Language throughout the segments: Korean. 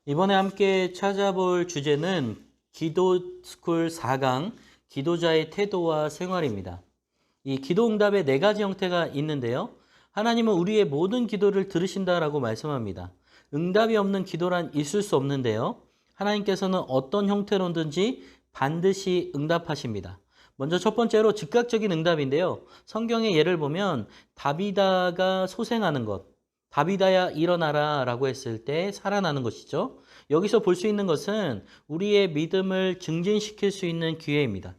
이번에 함께 찾아볼 주제는 기도스쿨 4강 기도자의 태도와 생활입니다. 이 기도응답의 네 가지 형태가 있는데요. 하나님은 우리의 모든 기도를 들으신다라고 말씀합니다. 응답이 없는 기도란 있을 수 없는데요. 하나님께서는 어떤 형태로든지 반드시 응답하십니다. 먼저 첫 번째로 즉각적인 응답인데요. 성경의 예를 보면 다비다가 소생하는 것, 다비다야 일어나라 라고 했을 때 살아나는 것이죠. 여기서 볼 수 있는 것은 우리의 믿음을 증진시킬 수 있는 기회입니다.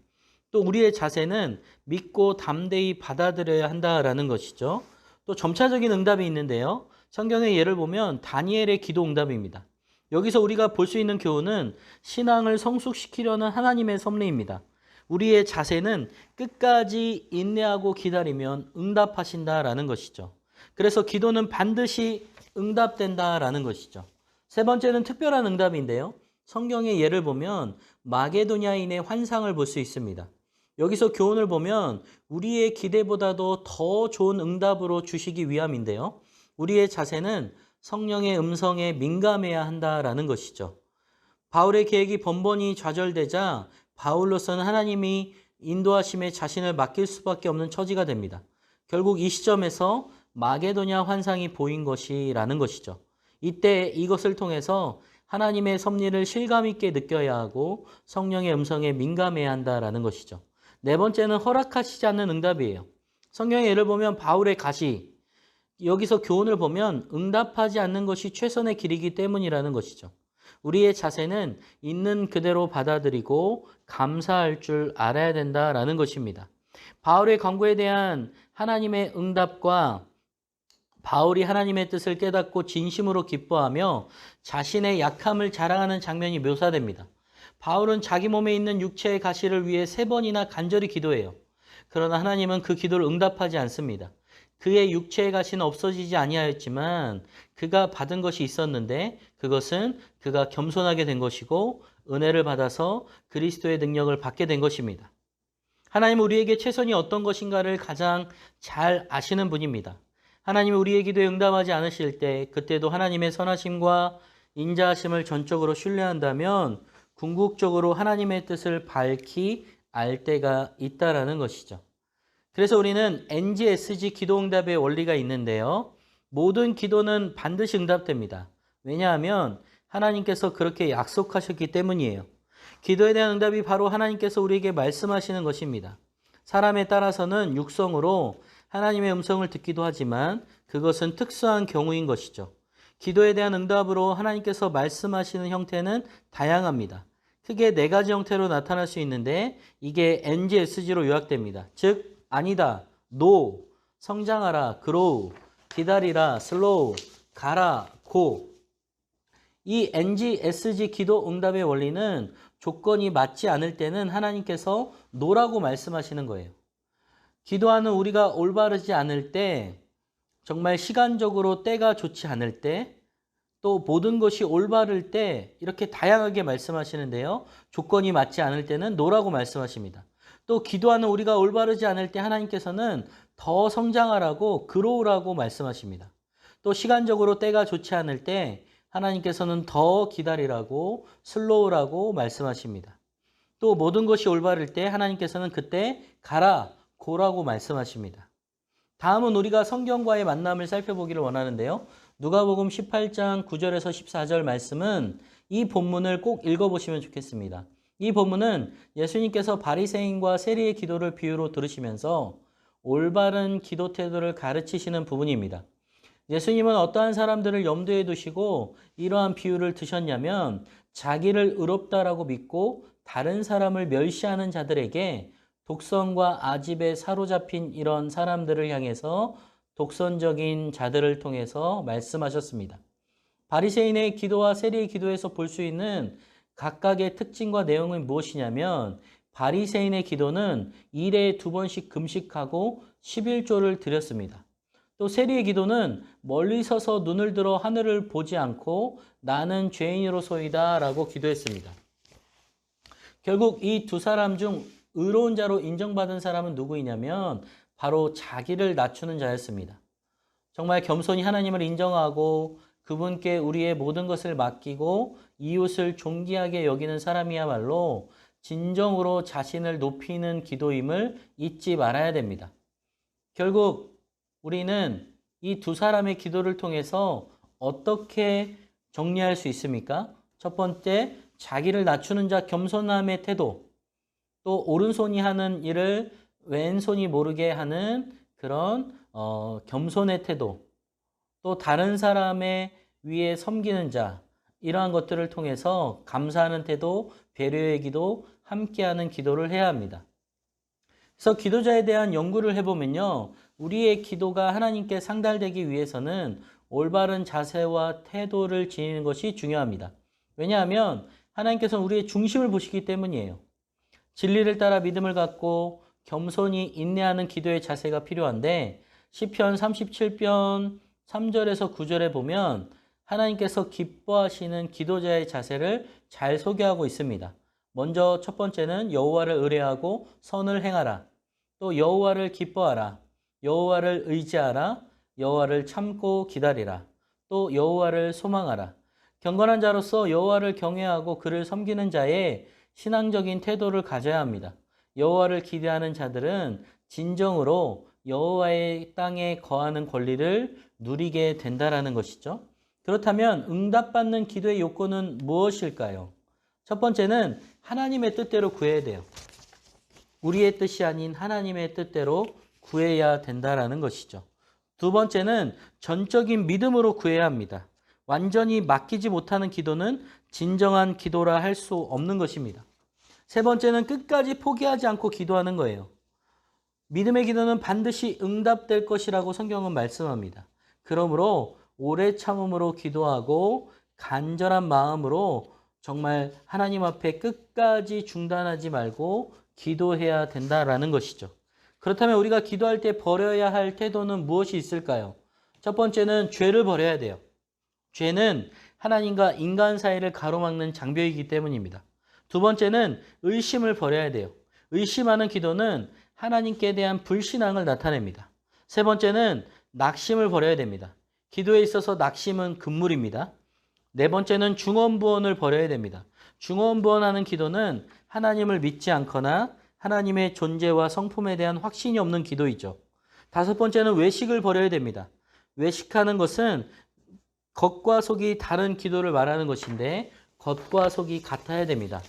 또 우리의 자세는 믿고 담대히 받아들여야 한다라는 것이죠. 또 점차적인 응답이 있는데요. 성경의 예를 보면 다니엘의 기도 응답입니다. 여기서 우리가 볼 수 있는 교훈은 신앙을 성숙시키려는 하나님의 섭리입니다. 우리의 자세는 끝까지 인내하고 기다리면 응답하신다라는 것이죠. 그래서 기도는 반드시 응답된다라는 것이죠. 세 번째는 특별한 응답인데요. 성경의 예를 보면 마게도냐인의 환상을 볼 수 있습니다. 여기서 교훈을 보면 우리의 기대보다도 더 좋은 응답으로 주시기 위함인데요. 우리의 자세는 성령의 음성에 민감해야 한다라는 것이죠. 바울의 계획이 번번이 좌절되자 바울로서는 하나님이 인도하심에 자신을 맡길 수밖에 없는 처지가 됩니다. 결국 이 시점에서 마게도냐 환상이 보인 것이라는 것이죠. 이때 이것을 통해서 하나님의 섭리를 실감 있게 느껴야 하고 성령의 음성에 민감해야 한다라는 것이죠. 네 번째는 허락하시지 않는 응답이에요. 성경의 예를 보면 바울의 가시, 여기서 교훈을 보면 응답하지 않는 것이 최선의 길이기 때문이라는 것이죠. 우리의 자세는 있는 그대로 받아들이고 감사할 줄 알아야 된다라는 것입니다. 바울의 간구에 대한 하나님의 응답과 바울이 하나님의 뜻을 깨닫고 진심으로 기뻐하며 자신의 약함을 자랑하는 장면이 묘사됩니다. 바울은 자기 몸에 있는 육체의 가시를 위해 3번이나 간절히 기도해요. 그러나 하나님은 그 기도를 응답하지 않습니다. 그의 육체의 가시는 없어지지 아니하였지만 그가 받은 것이 있었는데 그것은 그가 겸손하게 된 것이고 은혜를 받아서 그리스도의 능력을 받게 된 것입니다. 하나님은 우리에게 최선이 어떤 것인가를 가장 잘 아시는 분입니다. 하나님이 우리의 기도에 응답하지 않으실 때 그때도 하나님의 선하심과 인자하심을 전적으로 신뢰한다면 궁극적으로 하나님의 뜻을 밝히 알 때가 있다라는 것이죠. 그래서 우리는 NGSG 기도응답의 원리가 있는데요. 모든 기도는 반드시 응답됩니다. 왜냐하면 하나님께서 그렇게 약속하셨기 때문이에요. 기도에 대한 응답이 바로 하나님께서 우리에게 말씀하시는 것입니다. 사람에 따라서는 육성으로 하나님의 음성을 듣기도 하지만 그것은 특수한 경우인 것이죠. 기도에 대한 응답으로 하나님께서 말씀하시는 형태는 다양합니다. 크게 4가지 형태로 나타날 수 있는데 이게 NGSG로 요약됩니다. 즉 아니다, no, 성장하라, grow, 기다리라, slow, 가라, go. 이 NGSG 기도 응답의 원리는 조건이 맞지 않을 때는 하나님께서 no라고 말씀하시는 거예요. 기도하는 우리가 올바르지 않을 때, 정말 시간적으로 때가 좋지 않을 때, 또 모든 것이 올바를 때 이렇게 다양하게 말씀하시는데요. 조건이 맞지 않을 때는 no라고 말씀하십니다. 또 기도하는 우리가 올바르지 않을 때 하나님께서는 더 성장하라고 grow라고 말씀하십니다. 또 시간적으로 때가 좋지 않을 때 하나님께서는 더 기다리라고 slow라고 말씀하십니다. 또 모든 것이 올바를 때 하나님께서는 그때 가라, 고라고 말씀하십니다. 다음은 우리가 성경과의 만남을 살펴보기를 원하는데요. 누가복음 18장 9절에서 14절 말씀은 이 본문을 꼭 읽어보시면 좋겠습니다. 이 본문은 예수님께서 바리새인과 세리의 기도를 비유로 들으시면서 올바른 기도 태도를 가르치시는 부분입니다. 예수님은 어떠한 사람들을 염두에 두시고 이러한 비유를 드셨냐면 자기를 의롭다라고 믿고 다른 사람을 멸시하는 자들에게 독선과 아집에 사로잡힌 이런 사람들을 향해서 독선적인 자들을 통해서 말씀하셨습니다. 바리새인의 기도와 세리의 기도에서 볼 수 있는 각각의 특징과 내용은 무엇이냐면 바리새인의 기도는 일에 2번씩 금식하고 11조를 드렸습니다. 또 세리의 기도는 멀리 서서 눈을 들어 하늘을 보지 않고 나는 죄인으로소이다 라고 기도했습니다. 결국 이 두 사람 중 의로운 자로 인정받은 사람은 누구이냐면 바로 자기를 낮추는 자였습니다. 정말 겸손히 하나님을 인정하고 그분께 우리의 모든 것을 맡기고 이웃을 존귀하게 여기는 사람이야말로 진정으로 자신을 높이는 기도임을 잊지 말아야 됩니다. 결국 우리는 이 두 사람의 기도를 통해서 어떻게 정리할 수 있습니까? 첫 번째, 자기를 낮추는 자 겸손함의 태도. 또 오른손이 하는 일을 왼손이 모르게 하는 그런 겸손의 태도. 또 다른 사람의 위에 섬기는 자. 이러한 것들을 통해서 감사하는 태도, 배려의 기도, 함께하는 기도를 해야 합니다. 그래서 기도자에 대한 연구를 해보면요. 우리의 기도가 하나님께 상달되기 위해서는 올바른 자세와 태도를 지니는 것이 중요합니다. 왜냐하면 하나님께서는 우리의 중심을 보시기 때문이에요. 진리를 따라 믿음을 갖고 겸손히 인내하는 기도의 자세가 필요한데 시편 37편 3절에서 9절에 보면 하나님께서 기뻐하시는 기도자의 자세를 잘 소개하고 있습니다. 먼저 첫 번째는 여호와를 의뢰하고 선을 행하라. 또 여호와를 기뻐하라. 여호와를 의지하라. 여호와를 참고 기다리라. 또 여호와를 소망하라. 경건한 자로서 여호와를 경외하고 그를 섬기는 자의 신앙적인 태도를 가져야 합니다. 여호와를 기대하는 자들은 진정으로 여호와의 땅에 거하는 권리를 누리게 된다라는 것이죠. 그렇다면 응답받는 기도의 요건은 무엇일까요? 첫 번째는 하나님의 뜻대로 구해야 돼요. 우리의 뜻이 아닌 하나님의 뜻대로 구해야 된다라는 것이죠. 두 번째는 전적인 믿음으로 구해야 합니다. 완전히 맡기지 못하는 기도는 진정한 기도라 할 수 없는 것입니다. 세 번째는 끝까지 포기하지 않고 기도하는 거예요. 믿음의 기도는 반드시 응답될 것이라고 성경은 말씀합니다. 그러므로 오래 참음으로 기도하고 간절한 마음으로 정말 하나님 앞에 끝까지 중단하지 말고 기도해야 된다라는 것이죠. 그렇다면 우리가 기도할 때 버려야 할 태도는 무엇이 있을까요? 첫 번째는 죄를 버려야 돼요. 죄는 하나님과 인간 사이를 가로막는 장벽이기 때문입니다. 두 번째는 의심을 버려야 돼요. 의심하는 기도는 하나님께 대한 불신앙을 나타냅니다. 세 번째는 낙심을 버려야 됩니다. 기도에 있어서 낙심은 금물입니다. 네 번째는 중언부언을 버려야 됩니다. 중언부언하는 기도는 하나님을 믿지 않거나 하나님의 존재와 성품에 대한 확신이 없는 기도이죠. 다섯 번째는 외식을 버려야 됩니다. 외식하는 것은 겉과 속이 다른 기도를 말하는 것인데 겉과 속이 같아야 됩니다.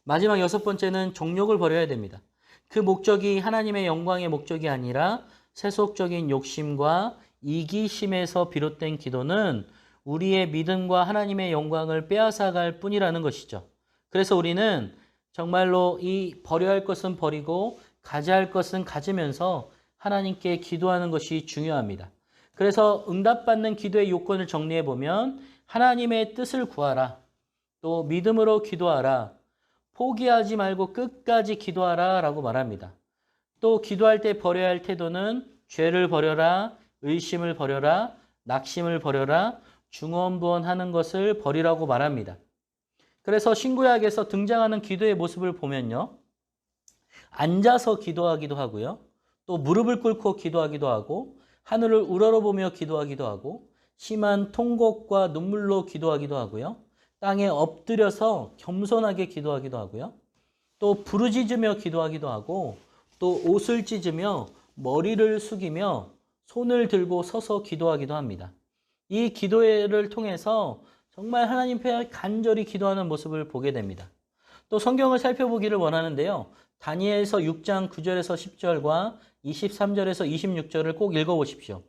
마지막 여섯 번째는 정욕을 버려야 됩니다. 그 목적이 하나님의 영광의 목적이 아니라 세속적인 욕심과 이기심에서 비롯된 기도는 우리의 믿음과 하나님의 영광을 빼앗아갈 뿐이라는 것이죠. 그래서 우리는 정말로 이 버려야 할 것은 버리고 가져야 할 것은 가지면서 하나님께 기도하는 것이 중요합니다. 그래서 응답받는 기도의 요건을 정리해 보면 하나님의 뜻을 구하라. 또 믿음으로 기도하라. 포기하지 말고 끝까지 기도하라 라고 말합니다. 또 기도할 때 버려야 할 태도는 죄를 버려라, 의심을 버려라, 낙심을 버려라, 중언부언하는 것을 버리라고 말합니다. 그래서 신구약에서 등장하는 기도의 모습을 보면요. 앉아서 기도하기도 하고요. 또 무릎을 꿇고 기도하기도 하고 하늘을 우러러보며 기도하기도 하고 심한 통곡과 눈물로 기도하기도 하고요. 땅에 엎드려서 겸손하게 기도하기도 하고요. 또 부르짖으며 기도하기도 하고 또 옷을 찢으며 머리를 숙이며 손을 들고 서서 기도하기도 합니다. 이 기도를 통해서 정말 하나님 앞에 간절히 기도하는 모습을 보게 됩니다. 또 성경을 살펴보기를 원하는데요. 다니엘서 6장 9절에서 10절과 23절에서 26절을 꼭 읽어보십시오.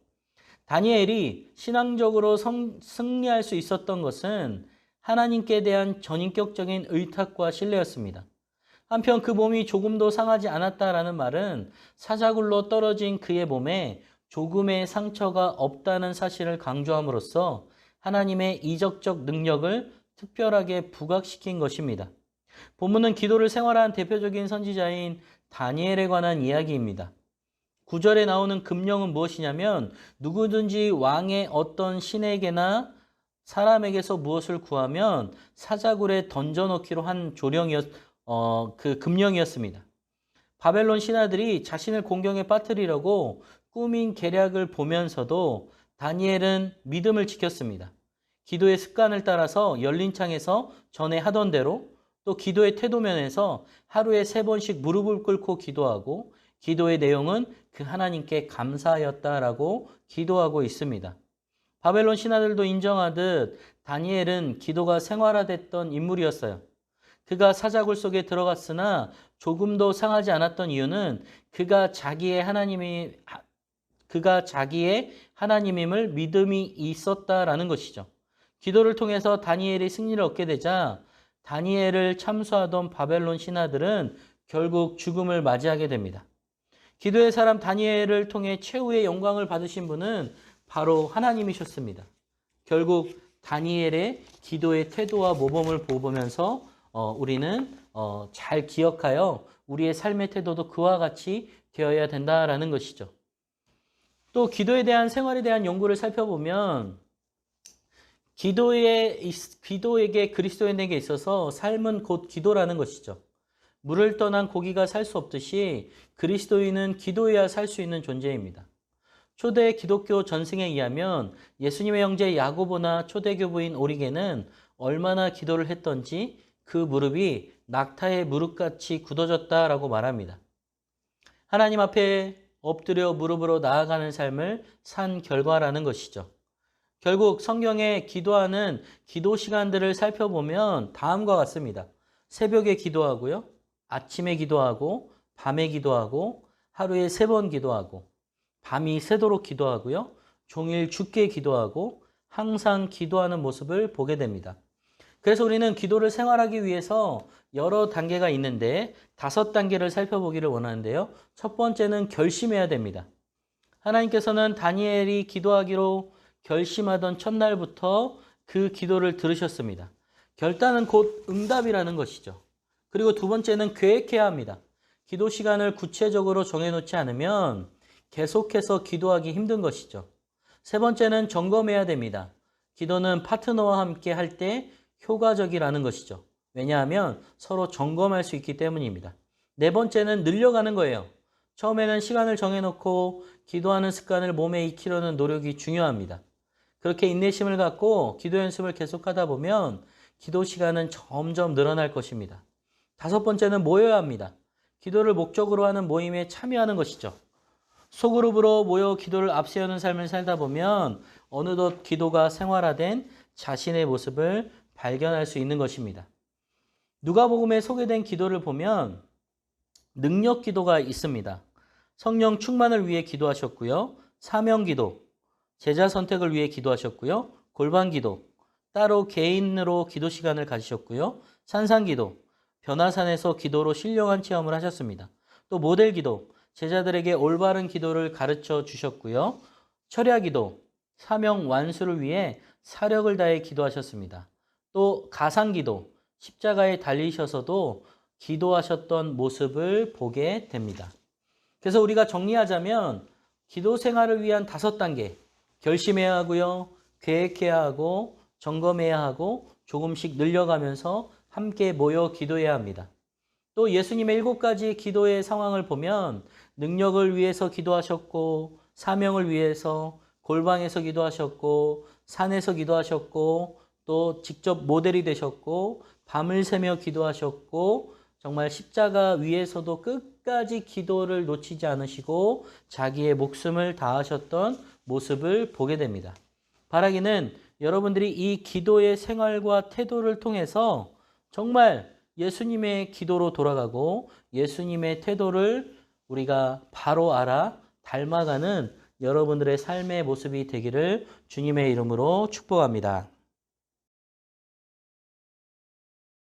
다니엘이 신앙적으로 승리할 수 있었던 것은 하나님께 대한 전인격적인 의탁과 신뢰였습니다. 한편 그 몸이 조금도 상하지 않았다라는 말은 사자굴로 떨어진 그의 몸에 조금의 상처가 없다는 사실을 강조함으로써 하나님의 이적적 능력을 특별하게 부각시킨 것입니다. 본문은 기도를 생활한 대표적인 선지자인 다니엘에 관한 이야기입니다. 9절에 나오는 금령은 무엇이냐면 누구든지 왕의 어떤 신에게나 사람에게서 무엇을 구하면 사자굴에 던져넣기로 한 그 금령이었습니다. 바벨론 신하들이 자신을 공경에 빠뜨리려고 꾸민 계략을 보면서도 다니엘은 믿음을 지켰습니다. 기도의 습관을 따라서 열린 창에서 전에 하던 대로 또 기도의 태도면에서 하루에 3번씩 무릎을 꿇고 기도하고 기도의 내용은 그 하나님께 감사하였다라고 기도하고 있습니다. 바벨론 신하들도 인정하듯 다니엘은 기도가 생활화됐던 인물이었어요. 그가 사자굴 속에 들어갔으나 조금도 상하지 않았던 이유는 그가 자기의 하나님임을 믿음이 있었다라는 것이죠. 기도를 통해서 다니엘이 승리를 얻게 되자 다니엘을 참수하던 바벨론 신하들은 결국 죽음을 맞이하게 됩니다. 기도의 사람 다니엘을 통해 최후의 영광을 받으신 분은 바로 하나님이셨습니다. 결국 다니엘의 기도의 태도와 모범을 보면서 우리는 잘 기억하여 우리의 삶의 태도도 그와 같이 되어야 된다라는 것이죠. 또 기도에 대한 생활에 대한 연구를 살펴보면 기도에게 그리스도인에게 있어서 삶은 곧 기도라는 것이죠. 물을 떠난 고기가 살 수 없듯이 그리스도인은 기도해야 살 수 있는 존재입니다. 초대 기독교 전승에 의하면 예수님의 형제 야고보나 초대교부인 오리게는 얼마나 기도를 했던지 그 무릎이 낙타의 무릎같이 굳어졌다라고 말합니다. 하나님 앞에 엎드려 무릎으로 나아가는 삶을 산 결과라는 것이죠. 결국 성경에 기도하는 기도 시간들을 살펴보면 다음과 같습니다. 새벽에 기도하고요. 아침에 기도하고 밤에 기도하고 하루에 3번 기도하고 밤이 새도록 기도하고요. 종일 죽게 기도하고 항상 기도하는 모습을 보게 됩니다. 그래서 우리는 기도를 생활하기 위해서 여러 단계가 있는데 5단계를 살펴보기를 원하는데요. 첫 번째는 결심해야 됩니다. 하나님께서는 다니엘이 기도하기로 결심하던 첫날부터 그 기도를 들으셨습니다. 결단은 곧 응답이라는 것이죠. 그리고 두 번째는 계획해야 합니다. 기도 시간을 구체적으로 정해놓지 않으면 계속해서 기도하기 힘든 것이죠. 세 번째는 점검해야 됩니다. 기도는 파트너와 함께 할 때 효과적이라는 것이죠. 왜냐하면 서로 점검할 수 있기 때문입니다. 네 번째는 늘려가는 거예요. 처음에는 시간을 정해놓고 기도하는 습관을 몸에 익히려는 노력이 중요합니다. 그렇게 인내심을 갖고 기도 연습을 계속하다 보면 기도 시간은 점점 늘어날 것입니다. 5번째는 모여야 합니다. 기도를 목적으로 하는 모임에 참여하는 것이죠. 소그룹으로 모여 기도를 앞세우는 삶을 살다 보면 어느덧 기도가 생활화된 자신의 모습을 발견할 수 있는 것입니다. 누가복음에 소개된 기도를 보면 능력 기도가 있습니다. 성령 충만을 위해 기도하셨고요. 사명 기도, 제자 선택을 위해 기도하셨고요. 골방 기도, 따로 개인으로 기도 시간을 가지셨고요. 산상 기도, 변화산에서 기도로 신령한 체험을 하셨습니다. 또 모델 기도, 제자들에게 올바른 기도를 가르쳐 주셨고요. 철야 기도, 사명 완수를 위해 사력을 다해 기도하셨습니다. 또 가상 기도, 십자가에 달리셔서도 기도하셨던 모습을 보게 됩니다. 그래서 우리가 정리하자면 기도 생활을 위한 5단계, 결심해야 하고요. 계획해야 하고 점검해야 하고 조금씩 늘려가면서 함께 모여 기도해야 합니다. 또 예수님의 7가지 기도의 상황을 보면 능력을 위해서 기도하셨고 사명을 위해서 골방에서 기도하셨고 산에서 기도하셨고 또 직접 모델이 되셨고 밤을 새며 기도하셨고 정말 십자가 위에서도 끝까지 기도를 놓치지 않으시고 자기의 목숨을 다하셨던 모습을 보게 됩니다. 바라기는 여러분들이 이 기도의 생활과 태도를 통해서 정말 예수님의 기도로 돌아가고 예수님의 태도를 우리가 바로 알아 닮아가는 여러분들의 삶의 모습이 되기를 주님의 이름으로 축복합니다.